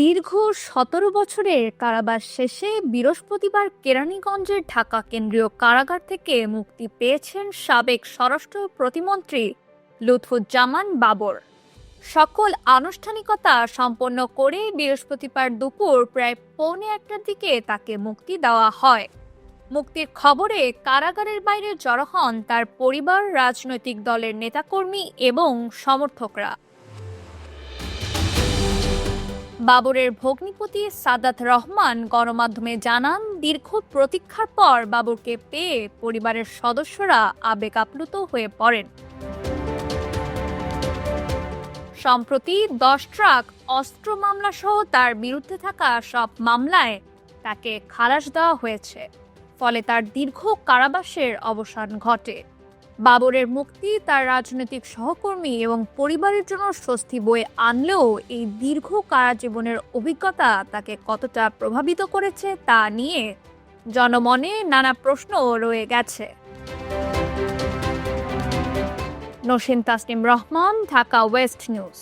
দীর্ঘ ১৭ বছরের কারাবাস শেষে বৃহস্পতিবার কেরানীগঞ্জের ঢাকা কেন্দ্রীয় কারাগার থেকে মুক্তি পেয়েছেন সাবেক স্বরাষ্ট্র প্রতিমন্ত্রী লুৎফুজ্জামান বাবর। সকল আনুষ্ঠানিকতা সম্পন্ন করে বৃহস্পতিবার দুপুর প্রায় ১:৩০টার দিকে তাকে মুক্তি দেওয়া হয়। মুক্তির খবরে কারাগারের বাইরে জড়ো হন তার পরিবার, রাজনৈতিক দলের নেতাকর্মী এবং সমর্থকরা। বাবরের ভগ্নিপতি সাদাত রহমান গণমাধ্যমে জানান, দীর্ঘ প্রতীক্ষার পর বাবরকে পেয়ে পরিবারের সদস্যরা আবেগ আপ্লুত হয়ে পড়েন। সম্প্রতি ১০ ট্রাক অস্ত্র মামলা সহ তার বিরুদ্ধে থাকা সব মামলায় তাকে খালাস দেওয়া হয়েছে, ফলে তার দীর্ঘ কারাবাসের অবসান ঘটে। বাবরের মুক্তি তার রাজনৈতিক সহকর্মী এবং পরিবারের জন্য স্বস্তি বয়ে আনলেও এই দীর্ঘ কারাজীবনের অভিজ্ঞতা তাকে কতটা প্রভাবিত করেছে তা নিয়ে জনমনে নানা প্রশ্ন রয়ে গেছে। Naushin Tasnim Rahman, Dhaka West news.